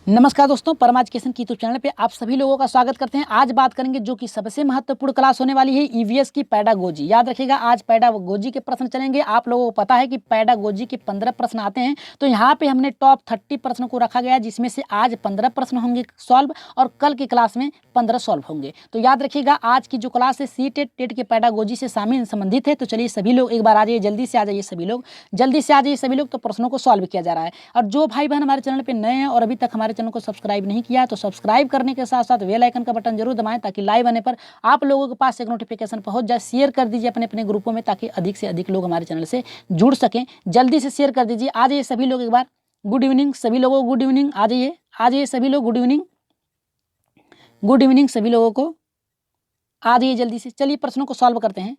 नमस्कार दोस्तों, परम एजुकेशन की यूट्यूब चैनल पे आप सभी लोगों का स्वागत करते हैं। आज बात करेंगे जो कि सबसे महत्वपूर्ण क्लास होने वाली है ईवीएस की पैडागोजी। याद रखिएगा, आज पैडागोजी के प्रश्न चलेंगे। आप लोगों को पता है कि पैडागोजी के 15 प्रश्न आते हैं, तो यहाँ पे हमने टॉप 30 प्रश्न को रखा गया है, जिसमें से आज 15 प्रश्न होंगे सॉल्व और कल की क्लास में 15 सॉल्व होंगे। तो याद रखिएगा, आज की जो क्लास है सीटेट टेट के पैडागोजी से संबंधित है। तो चलिए सभी लोग एक बार आ जाइए, जल्दी से आ जाइए सभी लोग, जल्दी से आ जाइए सभी लोग। तो प्रश्नों को सॉल्व किया जा रहा है। और जो भाई बहन हमारे चैनल पर नए हैं और अभी तक हमारे चैनल को सब्सक्राइब नहीं किया, तो सब्सक्राइब करने के साथ साथ बेल आइकन का बटन जरूर दबाएं, ताकि लाइव आने पर आप लोगों के पास एक नोटिफिकेशन पहुंच जाए। शेयर कर दीजिए अपने अपने ग्रुपों में, ताकि अधिक से अधिक लोग हमारे चैनल से जुड़ सकें। जल्दी से शेयर कर दीजिए। आ जाइए सभी लोग एक बार। गुड इवनिंग सभी लोगों को, गुड इवनिंग। आ जाइए सभी लोग, गुड इवनिंग, गुड इवनिंग सभी लोगों को। आ जाइए जल्दी से। चलिए प्रश्नों को सॉल्व करते हैं।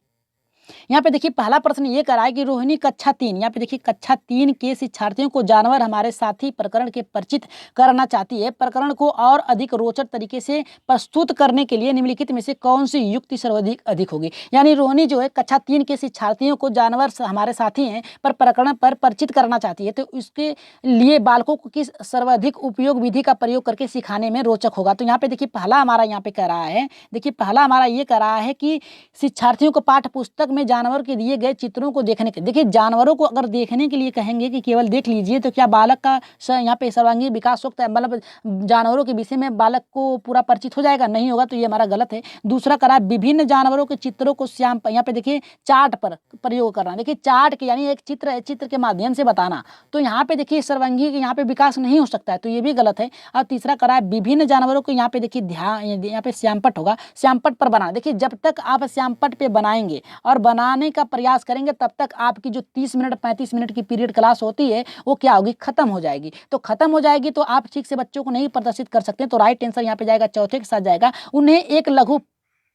यहाँ पे देखिए पहला प्रश्न ये करा है कि रोहिणी कक्षा 3, यहाँ पे देखिए कक्षा 3 के शिक्षार्थियों को जानवर हमारे साथी प्रकरण के परिचित करना चाहती है। प्रकरण को और अधिक रोचक तरीके से प्रस्तुत करने के लिए निम्नलिखित में से कौन सी युक्ति सर्वाधिक अधिक होगी। यानी रोहिणी जो है कक्षा 3 के शिक्षार्थियों को जानवर हमारे साथी हैं पर प्रकरण पर परिचित करना चाहती है, तो इसके लिए बालकों को किस सर्वाधिक उपयोग विधि का प्रयोग करके सिखाने में रोचक होगा। तो यहाँ पे देखिए पहला हमारा यहाँ पे कह रहा है, देखिए पहला हमारा ये कह रहा है कि शिक्षार्थियों को पाठ्य पुस्तक में जानवर के दिए गए चित्रों को देखने के, देखिए जानवरों को अगर देखने के लिए कहेंगे कि केवल देख लीजिए, तो क्या बालक का यहाँ पे सर्वांगीण विकास होता है, मतलब जानवरों के विषय में बालक को पूरा परिचित हो जाएगा? नहीं होगा। तो ये हमारा गलत है। दूसरा करा विभिन्न जानवरों के चित्रों को श्याम पर, यहाँ पे देखिए चार्ट पर प्रयोग करना। देखिए चार्ट के यानी एक चित्र है, चित्र के माध्यम से बताना। तो यहाँ पे देखिए सर्वांगीण यहाँ पे विकास नहीं हो सकता है, तो ये भी गलत है। और तीसरा करा विभिन्न जानवरों को, यहाँ पे देखिए ध्यान, यहाँ पे श्यामपट होगा, श्यामपट पर बनाना। देखिए जब तक आप श्यामपट पे बनाएंगे और बनाने का प्रयास करेंगे, तब तक आपकी जो 30 मिनट 35 मिनट की पीरियड क्लास होती है वो क्या होगी, खत्म हो जाएगी। तो खत्म हो जाएगी तो आप ठीक से बच्चों को नहीं प्रदर्शित कर सकते। तो राइट आंसर यहाँ पे जाएगा, चौथे के साथ जाएगा, उन्हें एक लघु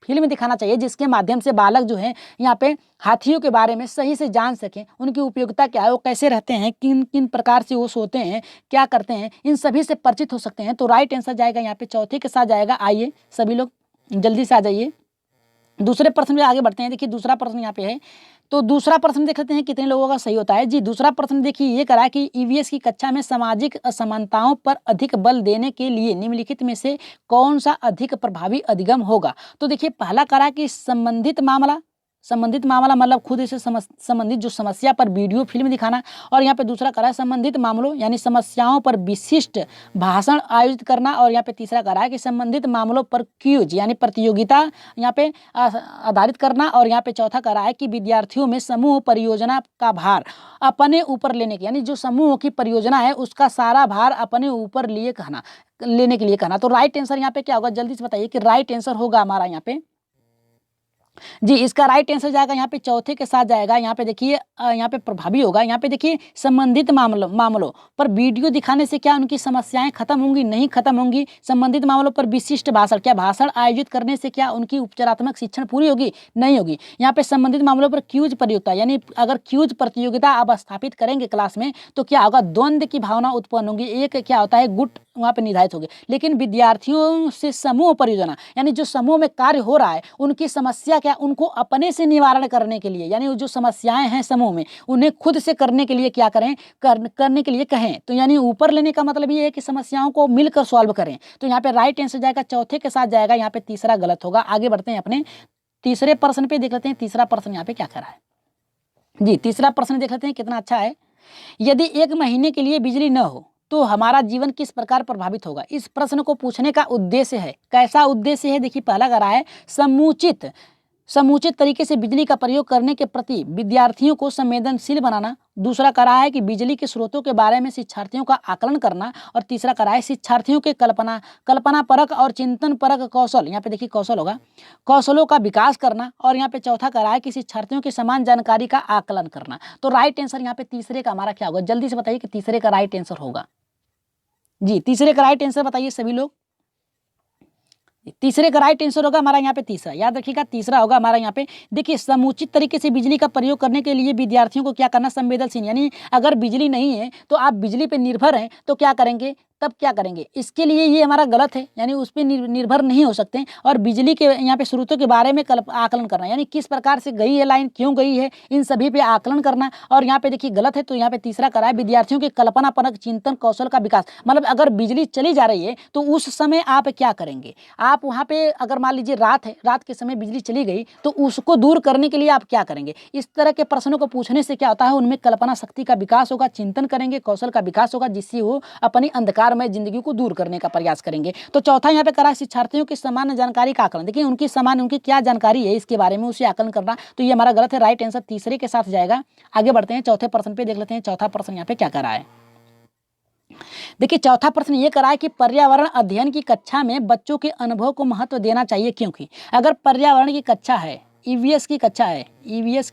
फिल्म दिखाना चाहिए जिसके माध्यम से बालक जो है यहाँ पे हाथियों के बारे में सही से जान सकें, उनकी उपयोगिता क्या है, वो कैसे रहते हैं, किन किन प्रकार से वो सोते हैं, क्या करते हैं, इन सभी से परिचित हो सकते हैं। तो राइट आंसर जाएगा यहाँ पे चौथे के साथ जाएगा। आइए सभी लोग जल्दी से आ जाइए। दूसरे प्रश्न में आगे बढ़ते हैं। देखिए दूसरा प्रश्न यहाँ पे है, तो दूसरा प्रश्न देख लेते हैं कितने लोगों का सही होता है। जी दूसरा प्रश्न देखिए ये करा कि ईवीएस की कक्षा में सामाजिक असमानताओं पर अधिक बल देने के लिए निम्नलिखित में से कौन सा अधिक प्रभावी अधिगम होगा। तो देखिए पहला करा कि संबंधित मामला मतलब खुद से संबंधित जो समस्या पर वीडियो फिल्म दिखाना। और यहाँ पे दूसरा करा है संबंधित मामलों यानी समस्याओं पर विशिष्ट भाषण आयोजित करना। और यहाँ पे तीसरा करा है कि संबंधित मामलों पर क्यूज यानी प्रतियोगिता यहाँ पे आधारित करना। और यहाँ पे चौथा करा है कि विद्यार्थियों में समूह परियोजना का भार अपने ऊपर लेने की, यानी जो समूह की परियोजना है उसका सारा भार अपने ऊपर लेने के लिए कहना। तो राइट आंसर यहाँ पे क्या होगा, जल्दी से बताइए कि राइट आंसर होगा हमारा यहाँ पे। जी इसका राइट आंसर जाएगा यहाँ पे चौथे के साथ जाएगा। यहाँ पे देखिए यहाँ पे प्रभावी होगा। यहाँ पे देखिए संबंधित मामलों पर वीडियो दिखाने से क्या उनकी समस्याएं खत्म होंगी? नहीं खत्म होंगी। संबंधित मामलों पर विशिष्ट भाषण, क्या भाषण आयोजित करने से क्या उनकी उपचारात्मक शिक्षण पूरी होगी? नहीं होगी। यहाँ पे संबंधित मामलों पर क्यूज प्रतियोगिता, यानी अगर क्यूज प्रतियोगिता आप स्थापित करेंगे क्लास में तो क्या होगा, द्वंद्व की भावना उत्पन्न होगी। एक क्या होता है गुट वहाँ पे निर्धारित होगी। लेकिन विद्यार्थियों से समूह परियोजना यानी जो समूह में कार्य हो रहा है उनकी समस्या क्या, उनको अपने से निवारण करने के लिए, यानी जो समस्याएं हैं समूह में उन्हें खुद से करने के लिए क्या करें, करने के लिए कहें। तो यानी ऊपर लेने का मतलब ये है कि समस्याओं को मिलकर सॉल्व करें। तो यहाँ पे राइट आंसर जाएगा चौथे के साथ जाएगा। यहाँ पे तीसरा गलत होगा। आगे बढ़ते हैं अपने तीसरे प्रश्न पे, देख लेते हैं तीसरा प्रश्न यहाँ पे क्या कर रहा है। जी तीसरा प्रश्न देख लेते हैं कितना अच्छा है। यदि 1 महीने के लिए बिजली न हो तो हमारा जीवन किस प्रकार प्रभावित होगा। इस प्रश्न को पूछने का उद्देश्य है, कैसा उद्देश्य है, देखिए पहला करा है समुचित तरीके से बिजली का प्रयोग करने के प्रति विद्यार्थियों को संवेदनशील बनाना। दूसरा करा है कि बिजली के स्रोतों के बारे में शिक्षार्थियों का आकलन करना। और तीसरा करा है शिक्षार्थियों के कल्पना परक और चिंतन परक कौशल, यहाँ पे देखिए कौशल होगा, कौशलों का विकास करना। और यहाँ पे चौथा करा है कि शिक्षार्थियों की समान जानकारी का आकलन करना। तो राइट आंसर यहाँ पे तीसरे का हमारा क्या होगा, जल्दी से बताइए कि तीसरे का राइट आंसर होगा। जी तीसरे का राइट आंसर बताइए सभी लोग। तीसरे का राइट आंसर होगा हमारा यहाँ पे तीसरा। याद रखिएगा तीसरा होगा हमारा यहाँ पे। देखिए समुचित तरीके से बिजली का प्रयोग करने के लिए विद्यार्थियों को क्या करना, संवेदनशील, यानी अगर बिजली नहीं है तो आप बिजली पे निर्भर हैं तो क्या करेंगे, तब क्या करेंगे, इसके लिए ये हमारा गलत है, यानी उस पर निर्भर नहीं हो सकते। और बिजली के यहाँ पे स्रोतों के बारे में आकलन करना, यानी किस प्रकार से गई है लाइन, क्यों गई है, इन सभी पे आकलन करना। और यहाँ पे देखिए गलत है, तो यहाँ पे तीसरा करा है विद्यार्थियों के कल्पनापरक चिंतन कौशल का विकास। मतलब अगर बिजली चली जा रही है तो उस समय आप क्या करेंगे, आप वहाँ पे अगर मान लीजिए रात है, रात के समय बिजली चली गई तो उसको दूर करने के लिए आप क्या करेंगे। इस तरह के प्रश्नों को पूछने से क्या होता है, उनमें कल्पना शक्ति का विकास होगा, चिंतन करेंगे, कौशल का विकास होगा, जिससे वो अपनी अंधकारमय जिंदगी को दूर करने का प्रयास करेंगे। तो चौथा यहाँ पे करा शिक्षार्थियों की सामान्य जानकारी का आकलन। देखिए उनकी क्या जानकारी है इसके बारे में उसे आकलन करना, तो ये हमारा गलत है, राइट आंसर तीसरे के साथ जाएगा। आगे बढ़ते हैं, चौथे प्रश्न पे देख लेते हैं। चौथा प्रश्न यहाँ पे क्या करा है, देखिए चौथा प्रश्न ये करा है कि पर्यावरण अध्ययन की कक्षा में बच्चों के अनुभव को महत्व देना चाहिए, क्योंकि अगर पर्यावरण की कक्षा है, ईवीएस की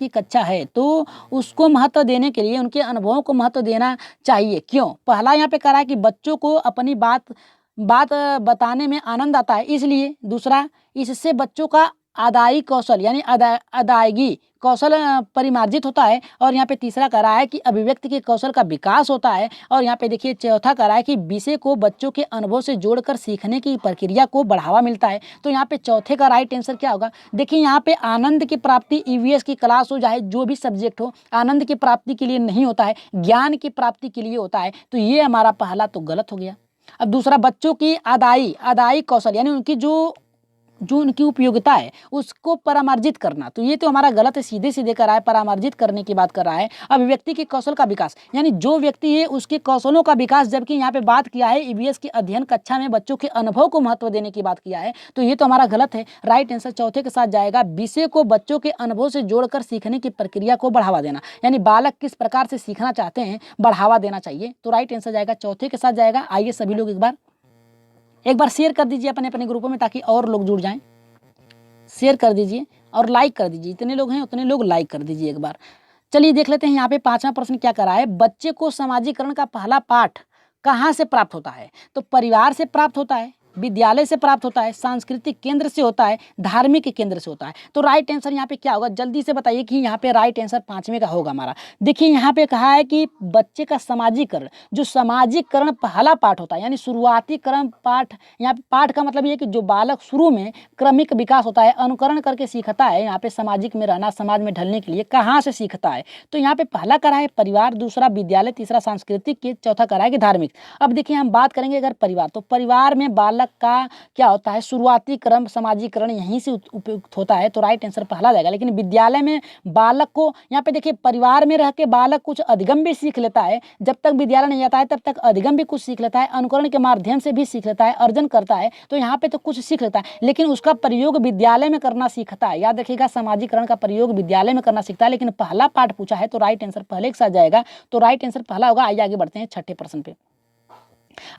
कक्षा है तो उसको महत्व देने के लिए उनके अनुभवों को महत्व देना चाहिए। क्यों, पहला यहाँ पे करा है कि बच्चों को अपनी बात बताने में आनंद आता है, इसलिए। दूसरा, इससे बच्चों का अदाई कौशल यानी अदायगी कौशल परिमार्जित होता है। और यहाँ पे तीसरा करा है कि अभिव्यक्ति के कौशल का विकास होता है। और यहाँ पे देखिए चौथा करा है कि विषय को बच्चों के अनुभव से जोड़कर सीखने की प्रक्रिया को बढ़ावा मिलता है। तो यहाँ पे चौथे का राइट आंसर क्या होगा, देखिए यहाँ पे आनंद की प्राप्ति ईवीएस की क्लास हो, चाहे जो भी सब्जेक्ट हो, आनंद की प्राप्ति के लिए नहीं होता है, ज्ञान की प्राप्ति के लिए होता है। तो ये हमारा पहला तो गलत हो गया। अब दूसरा, बच्चों की अदाई कौशल यानी उनकी जो उनकी उपयोगिता है उसको परामर्जित करना, तो ये तो हमारा गलत है, सीधे सीधे कर रहा है, परामर्जित करने की बात कर रहा है। अभिव्यक्ति के कौशल का विकास यानी जो व्यक्ति है उसके कौशलों का विकास, जबकि यहाँ पे बात किया है ईवीएस की अध्ययन कक्षा में बच्चों के अनुभव को महत्व देने की बात किया है, तो ये तो हमारा गलत है। राइट आंसर चौथे के साथ जाएगा, विषय को बच्चों के अनुभव से जोड़कर सीखने की प्रक्रिया को बढ़ावा देना, यानी बालक किस प्रकार से सीखना चाहते हैं बढ़ावा देना चाहिए। तो राइट आंसर जाएगा चौथे के साथ जाएगा। आइए सभी लोग एक बार शेयर कर दीजिए अपने अपने ग्रुपों में, ताकि और लोग जुड़ जाएं। शेयर कर दीजिए और लाइक कर दीजिए, इतने लोग हैं उतने लोग लाइक कर दीजिए एक बार। चलिए देख लेते हैं यहाँ पे पांचवा प्रश्न क्या करा है, बच्चे को सामाजिकरण का पहला पाठ कहाँ से प्राप्त होता है। तो परिवार से प्राप्त होता है, विद्यालय से प्राप्त होता है, सांस्कृतिक केंद्र से होता है, धार्मिक केंद्र से होता है। तो राइट आंसर यहाँ पे क्या होगा, जल्दी से बताइए कि यहाँ पे राइट आंसर पांचवें का होगा हमारा। देखिए यहाँ पे कहा है कि बच्चे का सामाजिकरण, जो सामाजिकरण पहला पाठ होता है, यानी शुरुआती क्रम पाठ। यहाँ पे पाठ का मतलब ये कि जो बालक शुरू में क्रमिक विकास होता है, अनुकरण करके सीखता है, यहाँ पे सामाजिक में रहना, समाज में ढलने के लिए कहाँ से सीखता है। तो यहाँ पे पहला करा है परिवार, दूसरा विद्यालय, तीसरा सांस्कृतिक के, चौथा करा है कि धार्मिक। अब देखिए हम बात करेंगे अगर परिवार, तो परिवार में बालक का क्या होता है, शुरुआती क्रम सामाजिकरण यहीं से उपयुक्त होता है, तो राइट आंसर पहला जाएगा। लेकिन विद्यालय में बालक को, यहाँ पे देखिए परिवार में रह के बालक कुछ अधिगम भी सीख लेता है, जब तक विद्यालय नहीं जाता है तब तक अधिगम भी कुछ सीख लेता है, अनुकरण के माध्यम से भी सीख लेता है, अर्जन करता है, तो यहाँ पे तो कुछ सीख लेता है, लेकिन उसका प्रयोग विद्यालय में करना सीखता है। याद रखिएगा सामाजिकरण का प्रयोग विद्यालय में करना सीखता है, लेकिन पहला पाठ पूछा है तो राइट आंसर पहले के साथ जाएगा, तो राइट आंसर पहला होगा। आइए आगे बढ़ते हैं छठे प्रश्न पे।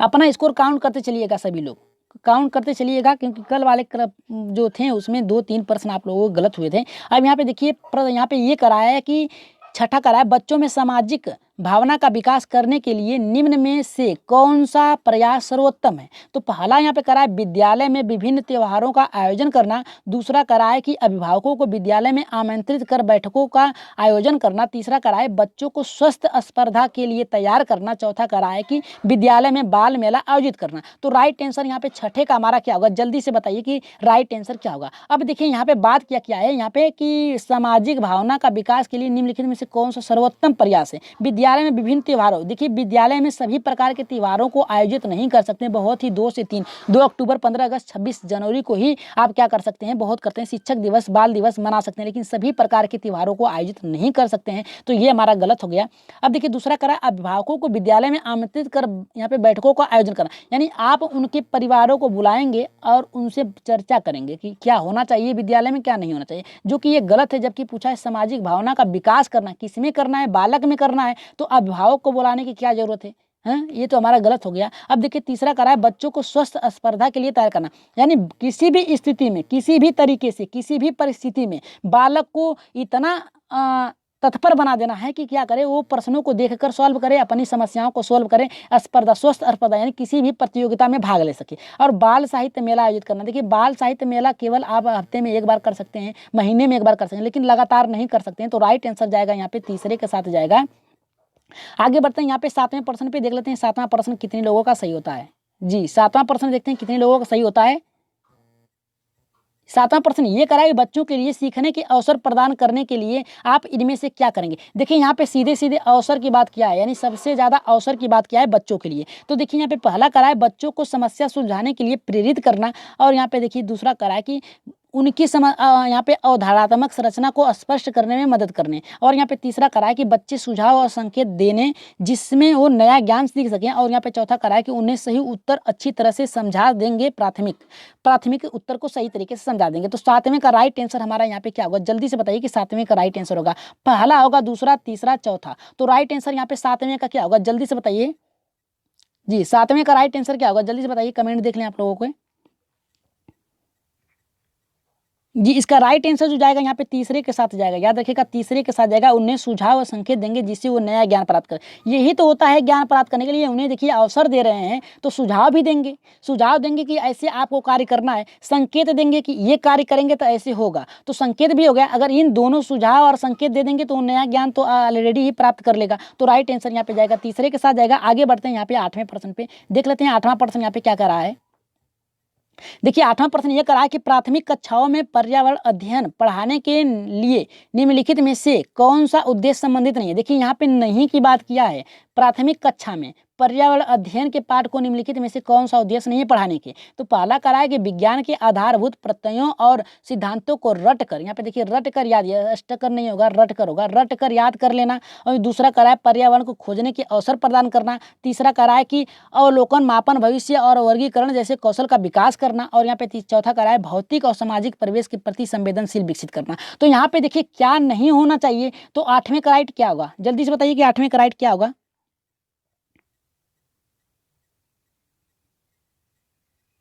अपना स्कोर काउंट करते चलिएगा, सभी लोग काउंट करते चलिएगा, क्योंकि कल वाले जो थे उसमें 2-3 प्रश्न आप लोगों को गलत हुए थे। अब यहाँ पे देखिए यहाँ पे ये कराया है कि छठा करा है, बच्चों में सामाजिक भावना का विकास करने के लिए निम्न में से कौन सा प्रयास सर्वोत्तम है। तो पहला यहाँ पे करा है विद्यालय में विभिन्न त्योहारों का आयोजन करना, दूसरा करा है कि अभिभावकों को विद्यालय में आमंत्रित कर बैठकों का आयोजन करना, तीसरा करा है बच्चों को स्वस्थ स्पर्धा के लिए तैयार करना, चौथा करा है कि विद्यालय में बाल मेला आयोजित करना। तो राइट आंसर यहाँ पे छठे का हमारा क्या होगा, जल्दी से बताइए कि राइट आंसर क्या होगा। अब देखिए यहाँ पे बात क्या है यहाँ पे कि सामाजिक भावना का विकास के लिए निम्नलिखित में से कौन सा सर्वोत्तम प्रयास है। विद्यालय में विभिन्न त्योहारों, देखिए विद्यालय में सभी प्रकार के त्योहारों को आयोजित नहीं कर सकते, बहुत ही 2 से 3, 2 अक्टूबर, 15 अगस्त, 26 जनवरी को ही आप क्या कर सकते हैं, बहुत करते हैं, शिक्षक दिवस, बाल दिवस मना सकते हैं, लेकिन सभी प्रकार के त्योहारों को आयोजित नहीं कर सकते हैं, तो ये हमारा गलत हो गया। अब देखिए दूसरा करा अभिभावकों को विद्यालय में आमंत्रित कर यहाँ पे बैठकों का आयोजन करना, यानी आप उनके परिवारों को बुलाएंगे और उनसे चर्चा करेंगे कि क्या होना चाहिए विद्यालय में, क्या नहीं होना चाहिए, जो कि ये गलत है। जबकि पूछा है सामाजिक भावना का विकास करना, किसमें करना है, बालक में करना है, तो अभिभावक को बुलाने की क्या जरूरत है, हैं? ये तो हमारा गलत हो गया। अब देखिए तीसरा करा है बच्चों को स्वस्थ स्पर्धा के लिए तैयार करना, यानी किसी भी स्थिति में, किसी भी तरीके से, किसी भी परिस्थिति में बालक को इतना तत्पर बना देना है कि क्या करे, वो प्रश्नों को देखकर सॉल्व करे, अपनी समस्याओं को सॉल्व करे, स्पर्धा, स्वस्थ स्पर्धा यानी किसी भी प्रतियोगिता में भाग ले सके। और बाल साहित्य मेला आयोजित करना, देखिए बाल साहित्य मेला केवल आप हफ्ते में एक बार कर सकते हैं, महीने में एक बार कर सकते हैं, लेकिन लगातार नहीं कर सकते हैं, तो राइट आंसर जाएगा यहाँ पे तीसरे के साथ जाएगा। आगे बढ़ते हैं यहाँ पे 7वें प्रश्न पे देख लेते हैं 7वां प्रश्न कितने लोगों का सही होता है। जी 7वां प्रश्न देखते हैं कितने लोगों का सही होता है। 7वां प्रश्न ये करा कि बच्चों के लिए सीखने के अवसर प्रदान करने के लिए आप इनमें से क्या करेंगे। देखिए यहाँ पे सीधे सीधे अवसर की बात किया है, यानी सबसे ज़्यादा अवसर की बात किया है बच्चों के लिए। तो देखिए यहाँ पे पहला करा है बच्चों को समस्या सुलझाने के लिए प्रेरित करना, और यहाँ पे देखिए दूसरा करा है कि उनकी यहाँ पे अवधारणात्मक संरचना को स्पष्ट करने में मदद करने, और यहाँ पे तीसरा करा है कि बच्चे सुझाव और संकेत देने जिसमें वो नया ज्ञान सीख सकें, और यहाँ पे चौथा करा है कि उन्हें सही उत्तर अच्छी तरह से समझा देंगे, प्राथमिक उत्तर को सही तरीके से समझा देंगे। तो 7वें का राइट आंसर हमारा यहाँ पे क्या होगा, जल्दी से बताइए कि 7वें का राइट आंसर होगा। पहला होगा, दूसरा, तीसरा, चौथा। तो राइट आंसर यहाँ पे 7वें का क्या होगा, जल्दी से बताइए। जी 7वें का राइट आंसर क्या होगा, जल्दी से बताइए, कमेंट देख लें आप लोगों को। जी इसका राइट आंसर जो जाएगा यहाँ पे तीसरे के साथ जाएगा, याद रखिएगा तीसरे के साथ जाएगा। उन्हें सुझाव और संकेत देंगे जिससे वो नया ज्ञान प्राप्त कर, यही तो होता है ज्ञान प्राप्त करने के लिए। उन्हें देखिए अवसर दे रहे हैं तो सुझाव भी देंगे, सुझाव देंगे कि ऐसे आपको कार्य करना है, संकेत देंगे कि ये कार्य करेंगे तो ऐसे होगा, तो संकेत भी हो गया। अगर इन दोनों सुझाव और संकेत दे देंगे तो वो नया ज्ञान तो ऑलरेडी ही प्राप्त कर लेगा। तो राइट आंसर यहाँ पे जाएगा तीसरे के साथ जाएगा। आगे बढ़ते हैं यहाँ पे 8वें प्रश्न पे, देख लेते हैं 8वां प्रश्न यहाँ पे क्या कर रहा है। देखिए 8वां प्रश्न ये करा है कि प्राथमिक कक्षाओं में पर्यावरण अध्ययन पढ़ाने के लिए निम्नलिखित में से कौन सा उद्देश्य संबंधित नहीं है। देखिए यहाँ पे नहीं की बात किया है, प्राथमिक कक्षा में पर्यावरण अध्ययन के पाठ को निम्नलिखित में से कौन सा उद्देश्य नहीं है पढ़ाने के। तो पहला करा है कि विज्ञान के आधारभूत प्रत्ययों और सिद्धांतों को रट कर, यहाँ पे देखिए रट कर याद, अष्टकर नहीं होगा, रट कर होगा, रट कर याद कर लेना। और दूसरा करा है पर्यावरण को खोजने के अवसर प्रदान करना। तीसरा करा है कि अवलोकन, मापन, भविष्य और वर्गीकरण जैसे कौशल का विकास करना। और यहाँ पे चौथा करा है भौतिक और सामाजिक परिवेश के प्रति संवेदनशील विकसित करना। तो यहाँ पे देखिए क्या नहीं होना चाहिए, तो 8वें का राइट क्या होगा, जल्दी से बताइए कि 8वें का राइट क्या होगा।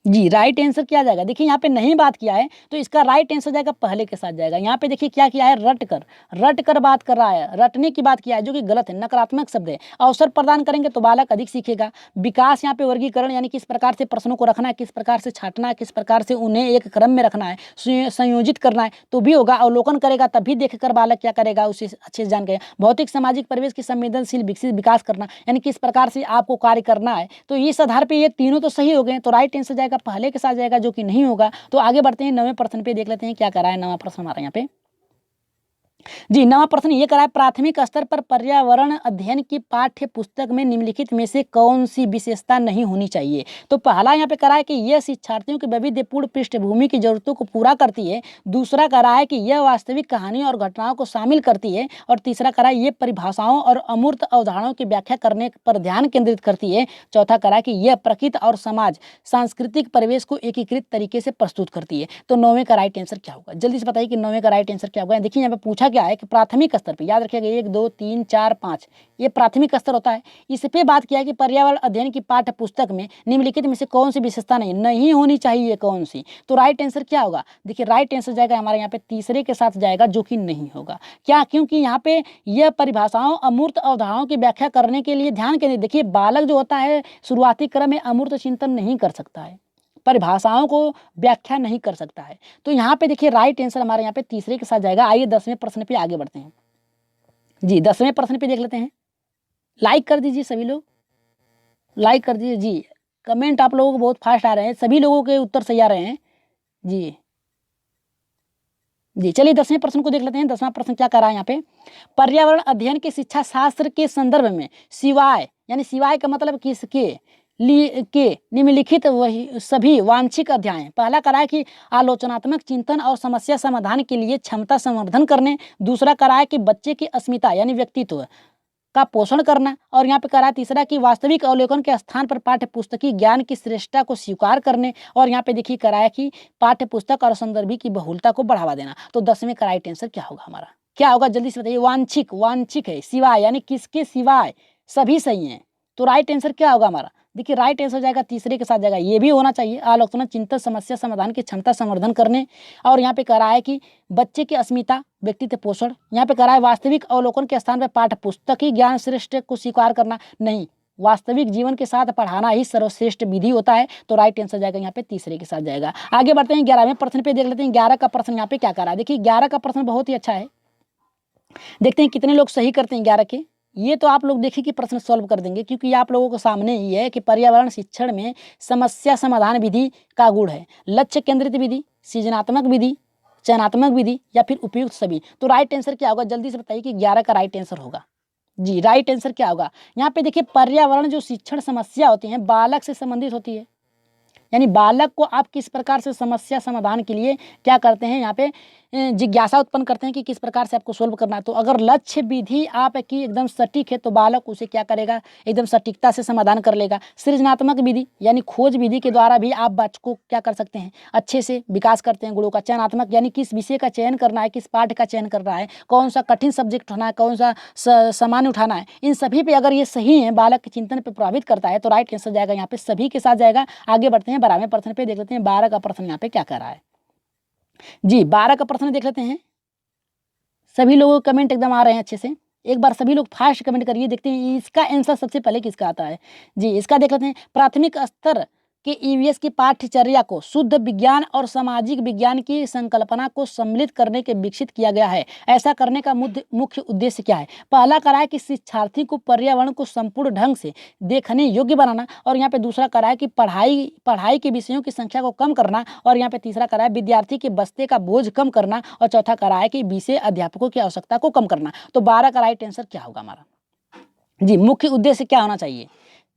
जी राइट आंसर क्या जाएगा, देखिए यहाँ पे नहीं बात किया है तो इसका राइट आंसर जाएगा पहले के साथ जाएगा। यहाँ पे देखिए क्या किया है, रट कर बात कर रहा है, रटने की बात किया है जो कि गलत है, नकारात्मक शब्द है। अवसर प्रदान करेंगे तो बालक अधिक सीखेगा। विकास यहाँ पे वर्गीकरण, यानी किस प्रकार से प्रश्नों को रखना है, किस प्रकार से छांटना है, किस प्रकार से उन्हें एक क्रम में रखना है, संयोजित करना है तो भी होगा। अवलोकन करेगा तभी देखकर बालक क्या करेगा, उसे अच्छे से जान के। भौतिक सामाजिक परिवेश की संवेदनशील विकसित विकास करना, यानी किस प्रकार से आपको कार्य करना है। तो इस आधार पर ये तीनों तो सही हो गए, तो राइट आंसर जाएगा पहले के साथ जाएगा जो कि नहीं होगा। तो आगे बढ़ते हैं 9वें प्रश्न पे, देख लेते हैं क्या करा है 9वां प्रश्न हमारा यहाँ पे। जी 9वां प्रश्न ये करा है प्राथमिक स्तर पर पर्यावरण अध्ययन की पाठ्य पुस्तक में निम्नलिखित में से कौन सी विशेषता नहीं होनी चाहिए। तो पहला यहाँ पे करा है कि यह शिक्षार्थियों की वैविध्यपूर्ण पृष्ठभूमि की जरूरतों को पूरा करती है। दूसरा करा है कि यह वास्तविक कहानियों और घटनाओं को शामिल करती है। और तीसरा करा है ये परिभाषाओं और अमूर्त अवधारणाओं की व्याख्या करने पर ध्यान केंद्रित करती है। चौथा करा है कि यह प्रकृति और समाज सांस्कृतिक परिवेश को एकीकृत तरीके से प्रस्तुत करती है। तो 9वें का राइट आंसर क्या होगा, जल्दी से बताइए कि 9वें का राइट आंसर क्या होगा। देखिए यहाँ पे पूछा क्या है कि प्राथमिक स्तर पे, याद रखिएगा 1 2 3 4 5 ये प्राथमिक स्तर होता है। इस पे बात किया है कि पर्यावरण अध्ययन की पाठ्य पुस्तक में निम्नलिखित में से कौन सी विशेषता नहीं होनी चाहिए, कौन सी। तो राइट आंसर क्या होगा, देखिए राइट आंसर जाएगा हमारे यहाँ पे तीसरे के साथ जाएगा जो कि नहीं होगा। क्या, क्योंकि यहाँ पे यह परिभाषाओं अमूर्त अवधारणाओं की व्याख्या करने के लिए ध्यान केंद्रित। देखिए बालक जो होता है शुरुआती क्रम में अमूर्त चिंतन नहीं कर सकता है, परिभाषाओं को व्याख्या नहीं कर सकता है। तो यहाँ पे देखिए राइट आंसर हमारे यहाँ पे तीसरे के साथ जाएगा। आइए 10वें प्रश्न पे आगे बढ़ते हैं। जी 10वें प्रश्न पे देख लेते हैं। लाइक कर दीजिए सभी लोग, लाइक कर दीजिए। जी कमेंट आप लोगों को बहुत फास्ट आ रहे हैं, सभी लोगों के उत्तर सही आ रहे हैं। जी चलिए 10वें प्रश्न को देख लेते हैं। 10वां प्रश्न क्या कर रहा है यहाँ पे, पर्यावरण अध्ययन के शिक्षा शास्त्र के संदर्भ में सिवाय, यानी सिवाय का मतलब किसके लिए के निम्नलिखित वही सभी वांछिक अध्याय। पहला करा है कि आलोचनात्मक चिंतन और समस्या समाधान के लिए क्षमता संवर्धन करने। दूसरा करा है कि बच्चे की अस्मिता यानी व्यक्तित्व का पोषण करना। और यहाँ पे करा है तीसरा कि वास्तविक अवलोकन के स्थान पर पाठ्य पुस्तकीय ज्ञान की श्रेष्ठता को स्वीकार करने। और यहाँ पे देखिए करा है कि पाठ्य पुस्तक और संदर्भी की बहुलता को बढ़ावा देना। तो 10वें का राइट आंसर क्या होगा हमारा, क्या होगा जल्दी से बताइए। वांछिक, वांछिक है, सिवाय यानी किसके सिवाय, सभी सही हैं। तो राइट आंसर क्या होगा हमारा, देखिए राइट आंसर जाएगा तीसरे के साथ जाएगा, ये भी होना चाहिए। आलोचना चिंतन समस्या समाधान की क्षमता संवर्धन करने। और यहाँ पे कह रहा है कि बच्चे की अस्मिता व्यक्तित्व पोषण। यहाँ पे कह रहा है वास्तविक अवलोकन के स्थान पर पाठ्य पुस्तकीय ज्ञान श्रेष्ठ को स्वीकार करना। नहीं, वास्तविक जीवन के साथ पढ़ाना ही सर्वश्रेष्ठ विधि होता है। तो राइट आंसर जाएगा यहाँ पे तीसरे के साथ जाएगा। आगे बढ़ते हैं 11वें प्रश्न पे, देख लेते हैं 11 का प्रश्न यहाँ पे क्या कर रहा है। देखिए 11 का प्रश्न बहुत ही अच्छा है, देखते हैं कितने लोग सही करते हैं 11 के। ये तो आप लोग देखिए कि प्रश्न सॉल्व कर देंगे, क्योंकि आप लोगों के सामने ही है कि पर्यावरण शिक्षण में समस्या समाधान विधि का गुण है लक्ष्य केंद्रित विधि, सृजनात्मक विधि, चयनात्मक विधि या फिर उपयुक्त सभी। तो राइट आंसर क्या होगा, जल्दी से बताइए कि 11 का राइट आंसर होगा। जी राइट आंसर क्या होगा, यहाँ पे देखिए पर्यावरण जो शिक्षण समस्या होती है बालक से संबंधित होती है, यानी बालक को आप किस प्रकार से समस्या समाधान के लिए क्या करते हैं, यहाँ पे जिज्ञासा उत्पन्न करते हैं कि किस प्रकार से आपको सोल्व करना है। तो अगर लक्ष्य विधि आपकी एकदम सटीक है तो बालक उसे क्या करेगा, एकदम सटीकता से समाधान कर लेगा। सृजनात्मक विधि यानी खोज विधि के द्वारा भी आप बच्चे को क्या कर सकते हैं, अच्छे से विकास करते हैं गुणों का। चयनात्मक यानी किस विषय का चयन करना है, किस पाठ का चयन करना है, कौन सा कठिन सब्जेक्ट उठाना है, कौन सा सामान्य उठाना है, इन सभी पे अगर ये सही है, बालक के चिंतन पे प्रभावित करता है, तो राइट आंसर जाएगा यहाँ पे सभी के साथ जाएगा। आगे बढ़ते हैं 12वें प्रश्न पे, देख लेते हैं 12 का प्रश्न यहाँ पे क्या कर रहा है। जी 12 का प्रश्न देख लेते हैं। सभी लोगों के कमेंट एकदम आ रहे हैं अच्छे से, एक बार सभी लोग फास्ट कमेंट करिए, देखते हैं इसका आंसर सबसे पहले किसका आता है। जी इसका देख लेते हैं। प्राथमिक स्तर के ईवीएस की पाठ्यचर्या को शुद्ध विज्ञान और सामाजिक विज्ञान की संकल्पना को सम्मिलित करने के विकसित किया गया है। ऐसा करने का मुख्य उद्देश्य क्या है। पहला करा है कि शिक्षार्थी को पर्यावरण को संपूर्ण ढंग से देखने योग्य बनाना, और यहाँ पे दूसरा करा है कि पढ़ाई के विषयों की संख्या को कम करना, और यहाँ पे तीसरा करा है विद्यार्थी के बस्ते का बोझ कम करना, और चौथा करा है कि विषय अध्यापकों की आवश्यकता को कम करना। तो 12 का राइट आंसर क्या होगा हमारा। जी मुख्य उद्देश्य क्या होना चाहिए।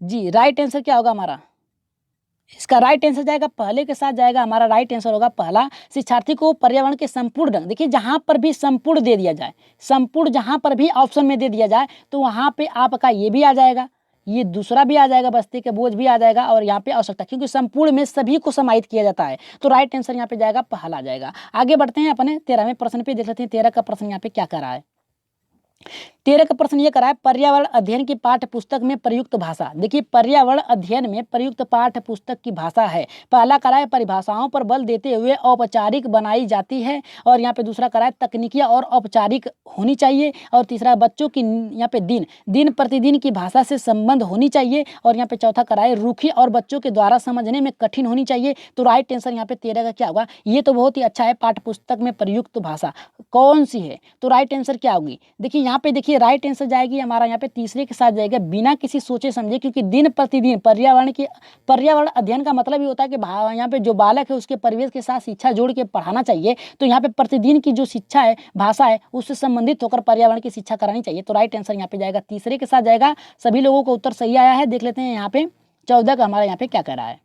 जी राइट आंसर क्या होगा हमारा, इसका राइट आंसर जाएगा पहले के साथ जाएगा। हमारा राइट आंसर होगा पहला, शिक्षार्थी को पर्यावरण के संपूर्ण ढंग, देखिए जहां पर भी संपूर्ण दे दिया जाए, संपूर्ण जहां पर भी ऑप्शन में दे दिया जाए तो वहां पे आपका ये भी आ जाएगा, ये दूसरा भी आ जाएगा, बस्ते के बोझ भी आ जाएगा, और यहाँ पे आवश्यकता, क्योंकि संपूर्ण में सभी को समाहित किया जाता है। तो राइट आंसर यहाँ पे जाएगा पहला आ जाएगा। आगे बढ़ते हैं अपने 13वें प्रश्न पे, देख लेते हैं 13 का प्रश्न यहाँ पे क्या कर रहा है। 13 का प्रश्न ये करा है, पर्यावरण अध्ययन की पाठ्य पुस्तक में प्रयुक्त भाषा। देखिए पर्यावरण अध्ययन में प्रयुक्त पाठ्य पुस्तक की भाषा है। पहला करा है परिभाषाओं पर बल देते हुए औपचारिक बनाई जाती है, और यहाँ पे दूसरा करा है तकनीकी और औपचारिक होनी चाहिए, और तीसरा बच्चों की यहाँ पे दिन प्रतिदिन की भाषा से संबंध होनी चाहिए, और यहाँ पे चौथा करा है रूखी और बच्चों के द्वारा समझने में कठिन होनी चाहिए। तो राइट आंसर यहाँ पे 13 का क्या होगा, ये तो बहुत ही अच्छा है, पाठ्य पुस्तक में प्रयुक्त भाषा कौन सी है। तो राइट आंसर क्या होगी, देखिए यहाँ पे देखिए राइट आंसर जाएगी हमारा यहाँ पे तीसरे के साथ जाएगा, बिना किसी सोचे समझे, क्योंकि दिन प्रतिदिन पर्यावरण अध्ययन का मतलब ही होता है कि यहाँ पे जो बालक है उसके परिवेश के साथ शिक्षा जोड़ के पढ़ाना चाहिए। तो यहाँ पे प्रतिदिन की जो शिक्षा है, भाषा है, उससे संबंधित होकर पर्यावरण की शिक्षा करानी चाहिए। तो राइट आंसर यहाँ पे जाएगा तीसरे के साथ जाएगा। सभी लोगों को उत्तर सही आया है। देख लेते हैं यहाँ पे 14 का हमारा यहाँ पे क्या कह रहा है।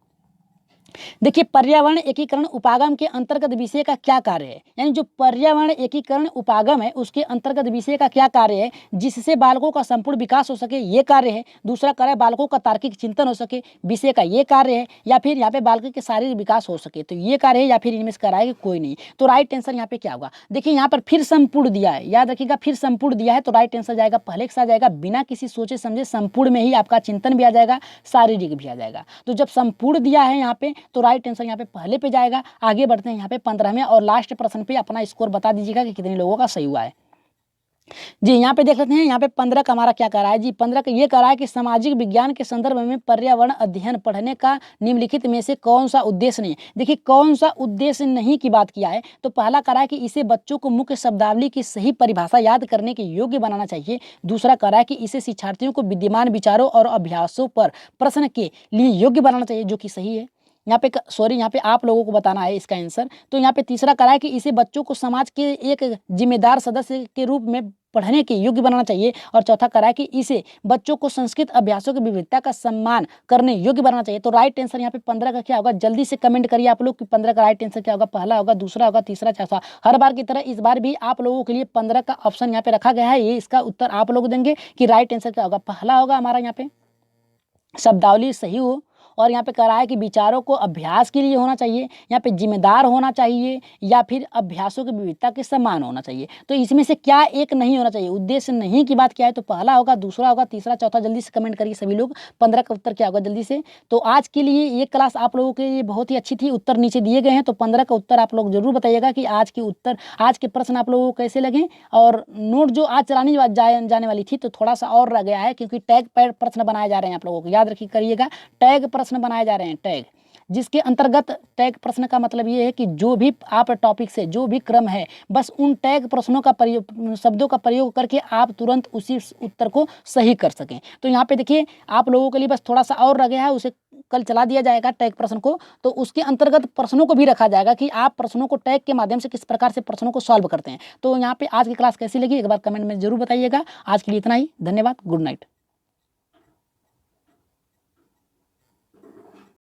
देखिए पर्यावरण एकीकरण उपागम के अंतर्गत विषय का क्या कार्य है, यानी जो पर्यावरण एकीकरण उपागम है उसके अंतर्गत विषय का क्या कार्य है, जिससे बालकों का संपूर्ण विकास हो सके, ये कार्य है। दूसरा कार्य है बालकों का तार्किक चिंतन हो सके, विषय का ये कार्य है, या फिर यहाँ पे बालकों के शारीरिक विकास हो सके, तो ये कार्य है, या फिर इनमें से कराएगा कोई नहीं। तो राइट आंसर यहाँ पे क्या होगा, देखिए यहाँ पर फिर संपूर्ण दिया है, याद रखिएगा फिर संपूर्ण दिया है। तो राइट आंसर जाएगा पहले के साथ जाएगा, बिना किसी सोचे समझे संपूर्ण में ही आपका चिंतन भी आ जाएगा, शारीरिक भी आ जाएगा। तो जब संपूर्ण दिया है यहाँ पे तो राइट आंसर यहाँ पे पहले पे जाएगा। आगे बढ़ते हैं यहाँ पे 15वें और लास्ट प्रश्न पे, अपना स्कोर बता दीजिएगा कि कितने लोगों का सही हुआ है। जी यहाँ पे देख लेते हैं, यहाँ पे 15 का हमारा क्या कह रहा है। जी 15 का ये कह रहा है कि सामाजिक विज्ञान के संदर्भ में पर्यावरण अध्ययन पढ़ने का निम्नलिखित में से कौन सा उद्देश्य नहीं। देखिए कौन सा उद्देश्य नहीं की बात किया है, तो पहला कह रहा है कि इसे बच्चों को मुख्य शब्दावली की सही परिभाषा याद करने के योग्य बनाना चाहिए। दूसरा कह रहा है कि इसे शिक्षार्थियों को विद्यमान विचारों और अभ्यासों पर प्रश्न के लिए योग्य बनाना चाहिए, जो कि सही है। यहाँ पे यहाँ पे आप लोगों को बताना है इसका आंसर। तो यहाँ पे तीसरा करा है कि इसे बच्चों को समाज के एक जिम्मेदार सदस्य के रूप में पढ़ने के योग्य बनाना चाहिए। और चौथा करा है कि इसे बच्चों को संस्कृत अभ्यासों की विविधता का सम्मान करने योग्य बनाना चाहिए। तो राइट आंसर यहाँ पे 15 का क्या होगा, जल्दी से कमेंट करिए आप लोग कि 15 का राइट आंसर क्या होगा, पहला होगा, दूसरा होगा, तीसरा, चौथा। हर बार की तरह इस बार भी आप लोगों के लिए 15 का ऑप्शन यहाँ पे रखा गया है, ये इसका उत्तर आप लोग देंगे कि राइट आंसर क्या होगा। पहला होगा हमारा यहाँ पे शब्दावली सही हो, और यहाँ पे कह रहा है कि विचारों को अभ्यास के लिए होना चाहिए, यहाँ पे जिम्मेदार होना चाहिए, या फिर अभ्यासों की विविधता के समान होना चाहिए। तो इसमें से क्या एक नहीं होना चाहिए, उद्देश्य नहीं की बात क्या है, तो पहला होगा, दूसरा होगा, तीसरा, चौथा। जल्दी से कमेंट करिए सभी लोग 15 का उत्तर क्या होगा जल्दी से। तो आज के लिए ये क्लास आप लोगों के लिए बहुत ही अच्छी थी, उत्तर नीचे दिए गए हैं, तो 15 का उत्तर आप लोग जरूर बताइएगा कि आज के प्रश्न आप लोगों को कैसे लगे। और नोट जो आज चलानी जाने वाली थी तो थोड़ा सा और रह गया है, क्योंकि टैग प्रश्न बनाए जा रहे हैं, आप लोगों को याद रखिए करिएगा, टैग प्रश्न बनाए जा रहे हैं, टैग जिसके अंतर्गत टैग प्रश्न का मतलब ये है कि जो भी आप टॉपिक से जो भी क्रम है, बस उन टैग प्रश्नों का प्रयोग, शब्दों का प्रयोग करके आप तुरंत उसी उत्तर को सही कर सकें। तो यहाँ पे देखिए आप लोगों के लिए बस थोड़ा सा और रह गया है, उसे कल चला दिया जाएगा टैग प्रश्न को, तो उसके अंतर्गत प्रश्नों को भी रखा जाएगा कि आप प्रश्नों को टैग के माध्यम से किस प्रकार से प्रश्नों को सॉल्व करते हैं। तो यहाँ पे आज की क्लास कैसी लगी एक बार कमेंट में जरूर बताइएगा। आज के लिए इतना ही, धन्यवाद, गुड नाइट।